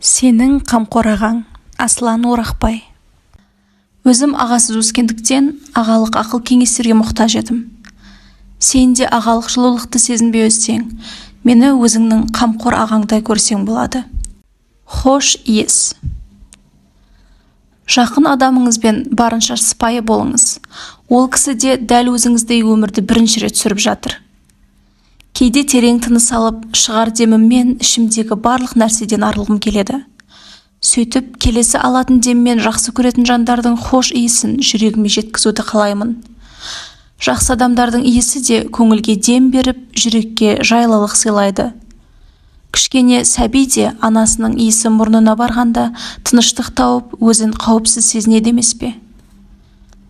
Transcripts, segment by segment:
Сенің қамқор ағаң, Аслан Орақбай. Өзім ағасыз өскендіктен ағалық ақыл кеңестерге мұқтаж едім. Сен де ағалық жылулықты сезінбей өссең, мені өзіңнің қамқор ағаңдай көрсең болады. Хош иес. Жақын адамыңызбен барынша сыпайы болыңыз. Ол кісі де дәл өзіңіздей өмірді бірінші рет сүріп жатыр. Кейде терең тыныс алып, шығар деміммен ішімдегі барлық нәрседен арылғым келеді. Сөйтіп, келесі алатын деммен жақсы көретін жандардың хош иісін жүрегіме жеткізуді қалаймын. Жақсы адамдардың иісі де көңілге дем беріп, жүрекке жайлылық сыйлайды. Кішкене сәби де анасының иісі мұрнына барғанда тыныштық тауып, өзін қауіпсіз сезінеді емес пе?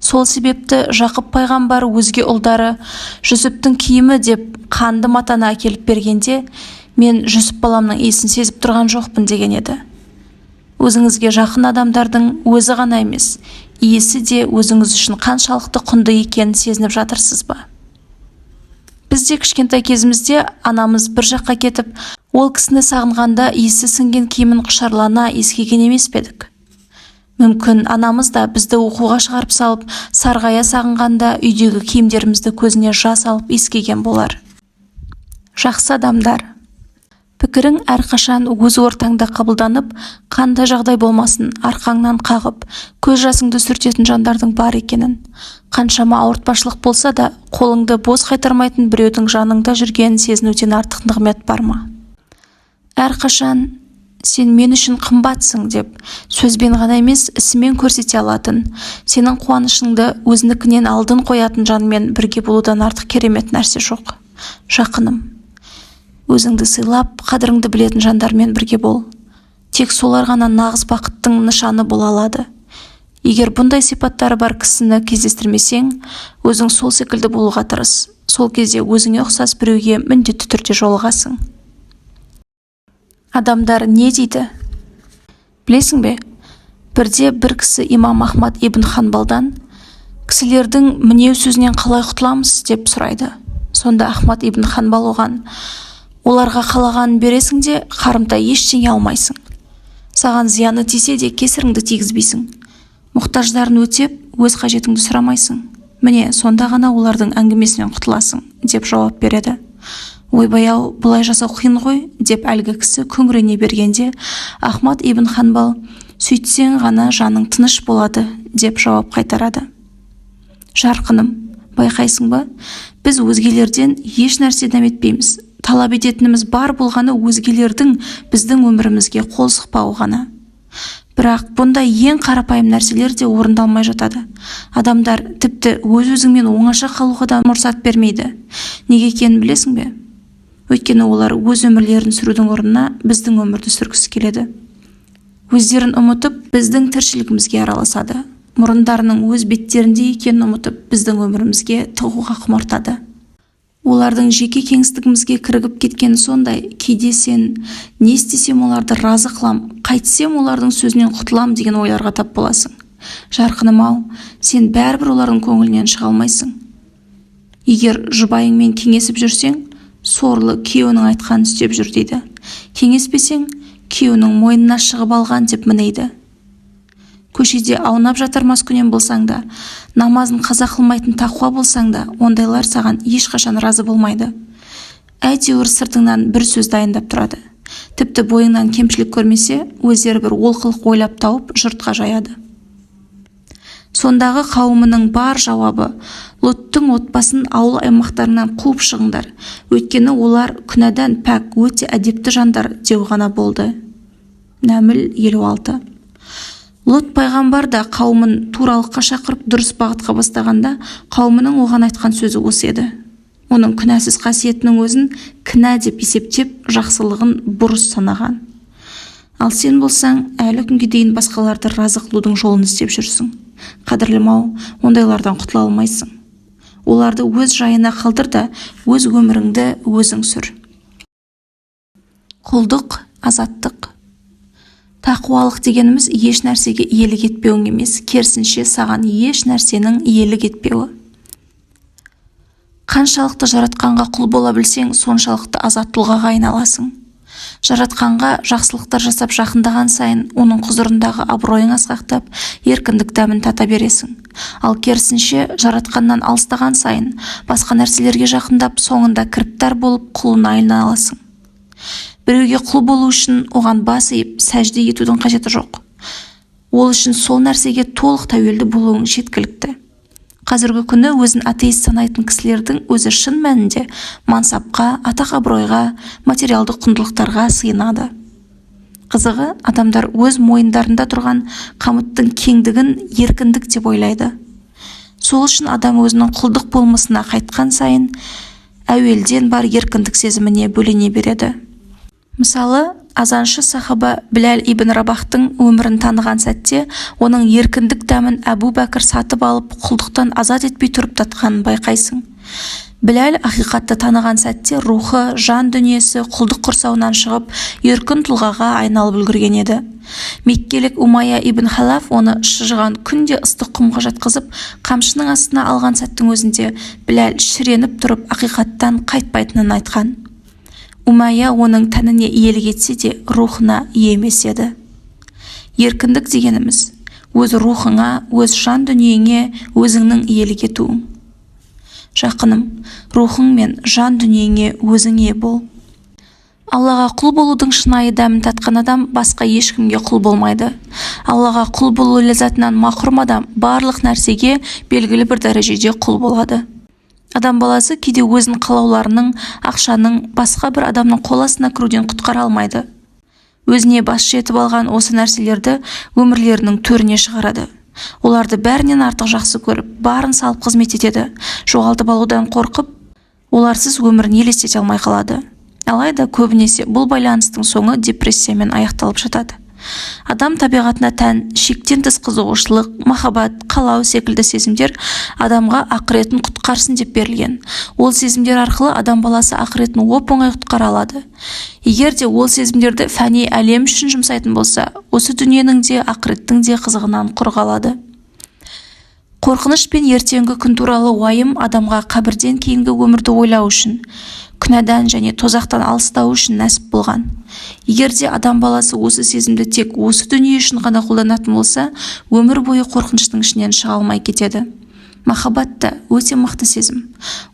Сол себепті Жақып пайғамбар өзге ұлдары Жүсіптің киімі деп қанды матаны әкеліп бергенде, мен Жүсіп баламның иісін сезіп тұрған жоқпын деген еді. Өзіңізге жақын адамдардың өзі ғана емес, иісі де өзіңіз үшін қаншалықты құнды екенін сезініп жатырсыз ба? Біз де кішкентай кезімізде анамыз бір жаққа кетіп, ол кісіні сағынғанда иісі сіңген киімін құшарлана иіскеген емес пе едік? Мүмкін анамыз да бізді оқуға шығарып салып, сарғая сағынғанда үйдегі киімдерімізді көзіне жас алып иіскеген болар. Жақсы адамдар. Пікірің әрқашан өз ортаңда қабылданып, қандай жағдай болмасын, арқаңнан қағып, көз жасыңды сүртетін жандардың бар екенін. Қаншама ауыртпашылық болса да, қолыңды бос қайтармайтын біреудің жаныңда жүргенін сезінуден артық нығмет бар ма? Әрқашан сен мен үшін қымбатсың деп, сөзбен ғана емес, ісімен көрсете алатын, сенің қуанышыңды өзінікінен алдын қоятын жанмен бірге болудан артық керемет нәрсе жоқ. Жақыным, өзіңді сыйлап, қадіріңді білетін жандармен бірге бол. Тек солар ғана нағыз бақыттың нышаны бола алады. Егер бұндай сипаттары бар кісіні кездестірмесең, өзің сол секілді болуға тырыс. Сол кезде өзіңе ұқсас біреуге міндетті түрде жолығасың. Адамдар не дейді? Білесің бе? Бірде бір кісі имам Ахмад ибн Ханбалдан кісілердің мінеу сөзінен қалай құтыламыз деп сұрайды. Сонда Ахмад ибн Ханбал оған: оларға қалағанын бересің де қарымта ештеңе алмайсың. Саған зияны тисе де кесіріңді тигізбейсің. Мұқтаждарын өтеп, өз қажетіңді сұрамайсың. Міне, сонда ғана олардың әңгімесінен құтыласың, деп жауап береді. Ойбай-ау, бұлай жасау қиын ғой, деп әлгі кісі күңірене бергенде, Ахмад ибн Ханбал: сөйтсең ғана жаның тыныш болады, деп жауап қайтарады. Жарқыным, байқайсың ба, біз өзгелерден еш нәрсе дәметпейміз. Талап ететініміз бар болғаны өзгелердің біздің өмірімізге қол сұқпауы ғана. Бірақ бұндай ең қарапайым нәрселер де орындалмай жатады. Адамдар тіпті өз-өзіңмен оңаша қалуға да мұрсат бермейді. Неге екенін білесің бе? Өйткені олар өз өмірлерін сүрудің орнына біздің өмірді сүргісі келеді. Өздерін ұмытып, біздің тіршілігімізге араласады. Мұрындарының өз беттерінде екенін ұмытып, біздің өмірімізге тығуға құмартады. Олардың жеке кеңістігімізге кірігіп кеткені сондай, кейде сен не істесем оларды разы қылам, қайтсем олардың сөзінен құтылам деген ойларға тап боласың. Жарқыным-ау, сен бәрібір олардың көңілінен шыға алмайсың. Егер жұбайыңмен кеңесіп жүрсең, сорлы күйеуінің айтқанын істеп жүр дейді. Кеңеспесең, күйеуінің мойнына шығып алған деп мінейді. Көшеде аунап жатар маскүнем болсаң да, намазын қаза қылмайтын тақуа болсаң да, ондайлар саған ешқашан разы болмайды. Әйтеуір сыртыңнан бір сөз дайындап тұрады. Тіпті бойыңнан кемшілік көрмесе, өздері бір олқылық ойлап тауып жұртқа жаяды. Сондағы қауымының бар жауабы: Лоттың отбасын ауыл аймақтарынан қуып шығыңдар, өйткені олар күнәдан пәк, өте әдепті жандар деу ғана болды. Нәміл 56. Лот пайғамбар да қауымын туралыққа шақырып дұрыс бағытқа бастағанда, қауымының оған айтқан сөзі осы еді. Оның күнәсіз қасиетінің өзін кінә деп есептеп, жақсылығын бұрыс санаған. Ал сен болсаң, әлі күнге дейін басқаларды разы қылудың жолын іздеп жүрсің. Қадірлім-ау, ондайлардан құтыла алмайсың. Оларды өз жайына қалдыр да, өз өміріңді өзің сүр. Құлдық, азаттық. Тақуалық дегеніміз еш нәрсеге иелік етпеуің емес, керісінше саған еш нәрсенің иелік етпеуі. Қаншалықты жаратқанға құл бола білсең, соншалықты азат тұлғаға айналасың. Жаратқанға жақсылықтар жасап жақындаған сайын, оның құзырындағы абыройың асқақтап, еркіндік дәмін тата бересің. Ал керісінше, жаратқаннан алыстаған сайын, басқа нәрселерге жақындап, соңында кіріптар болып құлына айналасың. Біреуге құл болу үшін оған бас иіп, сәжде етудің қажеті жоқ. Ол үшін сол нәрсеге толық тәуелді болуың жеткілікті. Қазіргі күні өзін атеист санайтын кісілердің өзі шын мәнінде мансапқа, атақ-абыройға, материалдық құндылықтарға сыйынады. Қызығы, адамдар өз мойындарында тұрған қамыттың кеңдігін еркіндік деп ойлайды. Сол үшін адам өзінің құлдық болмысына қайтқан сайын, әуелден бар еркіндік сезіміне бөлене береді. Мысалы, азаншы сахаба Біләл ибн Рабахтың өмірін таныған сәтте, оның еркіндік дәмін Әбу Бәкір сатып алып, құлдықтан азат етпей тұрып татқанын байқайсың. Біләл ақиқатты таныған сәтте рухы, жан дүниесі құлдық құрсауынан шығып, еркін тұлғаға айналып үлгерген еді. Меккелік Умайя ибн Халаф оны шыжыған күнде ыстық құмға жатқызып, қамшының астына алған сәттің өзінде Біләл шіреніп тұрып, ақиқаттан қайтпайтынын айтқан. Умайя оның тәніне иелік етсе де, рухына ие емес еді. Еркіндік дегеніміз, өз рухыңа, өз жан дүниеңе өзіңнің иелік етуің. Жақыным, рухың мен жан дүниеңе өзің ие бол. Аллаға құл болудың шынайы дәмін татқан адам басқа ешкімге құл болмайды. Аллаға құл болу ләззатынан махрұм адам барлық нәрсеге белгілі бір дәрежеде құл болады. Адам баласы кейде өзін қалауларының, ақшаның, басқа бір адамның қол астына кіруден құтқара алмайды. Өзіне бас жетіп алған осы нәрселерді өмірлерінің төріне шығарады. Оларды бәрінен артық жақсы көріп, барын салып қызмет етеді. Жоғалтып алудан қорқып, оларсыз өмірін елестете алмай қалады. Алайда көбінесе бұл байланыстың соңы депрессиямен аяқталып жатады. Адам табиғатына тән шектен тыс қызығушылық, махаббат, қалау секілді сезімдер адамға ақыретін құтқарсын деп берілген. Ол сезімдер арқылы адам баласы ақыретін оп-оңай құтқара алады. Егер де ол сезімдерді фәни әлем үшін жұмсайтын болса, осы дүниенің де ақыреттің де қызығынан құр қалады. Қорқыныш пен ертеңгі күн туралы уайым адамға қабірден кейінгі өмірді ойлау үшін, күнәдан және тозақтан алыстау үшін нәсіп болған. Егер де адам баласы осы сезімді тек осы дүние үшін ғана қолданатын болса, өмір бойы қорқыныштың ішінен шыға алмай кетеді. Махаббат та өте мықты сезім.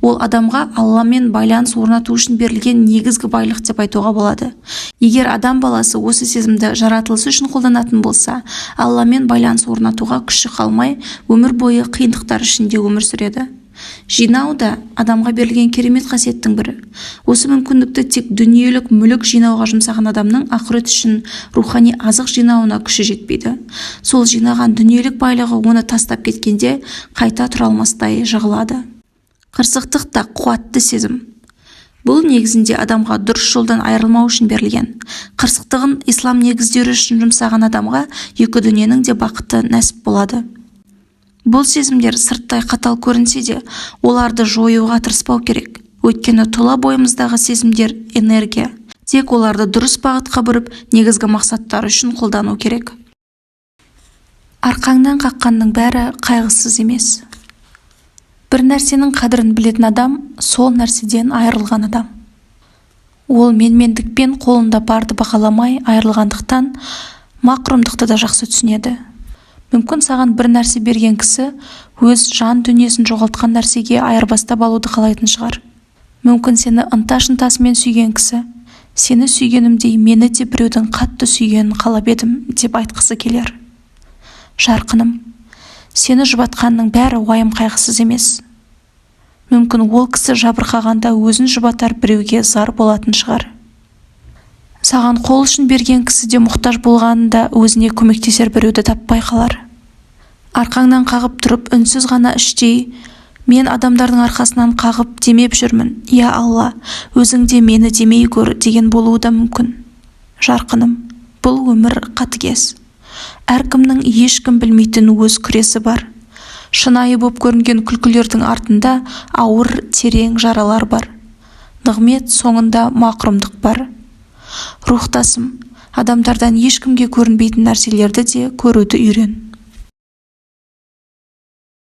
Ол адамға Алламен байланыс орнату үшін берілген негізгі байлық деп айтуға болады. Егер адам баласы осы сезімді жаратылысы үшін қолданатын болса, Алламен байланыс орнатуға күші қалмай, өмір бойы қиындықтар ішінде өмір сүреді. Жинау да адамға берілген керемет қасиеттің бірі. Осы мүмкіндікті тек дүниелік мүлік жинауға жұмсаған адамның ақырет үшін рухани азық жинауына күші жетпейді. Сол жинаған дүниелік байлығы оны тастап кеткенде қайта тұра алмастай жығылады. Қырсықтық та қуатты сезім. Бұл негізінде адамға дұрыс жолдан айырылмау үшін берілген. Қырсықтығын ислам негіздері үшін жұмсаған адамға екі дүниенің де бақыты нәсіп болады. Бұл сезімдер сырттай қатал көрінсе де, оларды жоюға тырыспау керек. Өйткені тұла бойымыздағы сезімдер энергия. Тек оларды дұрыс бағытқа бұрып, негізгі мақсаттар үшін қолдану керек. Арқаңнан қаққанның бәрі қайғысыз емес. Бір нәрсенің қадірін білетін адам, сол нәрседен айырылған адам. Ол менмендікпен қолында барды бағаламай айырылғандықтан, мақрұмдықты да жақсы түсінеді. Мүмкін саған бір нәрсе берген кісі өз жан дүниесін жоғалтқан нәрсеге айырбастап алуды қалайтын шығар. Мүмкін сені ынта-шынтасымен сүйген кісі, сені сүйгенімдей мені де біреудің қатты сүйгенін қалап едім деп айтқысы келер. Жарқыным, сені жұбатқанның бәрі уайым қайғысыз емес. Мүмкін ол кісі жабырқағанда өзін жұбатар біреуге зар болатын шығар. Саған қол үшін берген кісі де мұқтаж болғанында өзіне көмектесер біреуді таппай қалар. Арқаңнан қағып тұрып үнсіз ғана іштей, мен адамдардың арқасынан қағып демеп жүрмін, я Алла, өзің де мені демей көр деген болуы да мүмкін. Жарқыным, бұл өмір қатыгез. Әркімнің ешкім білмейтін өз күресі бар. Шынайы боп көрінген күлкілердің артында ауыр, терең жаралар бар. Нығмет соңында мақрұмдық бар. Рухтасым, адамдардан ешкімге көрінбейтін нәрселерді де көруді үйрен.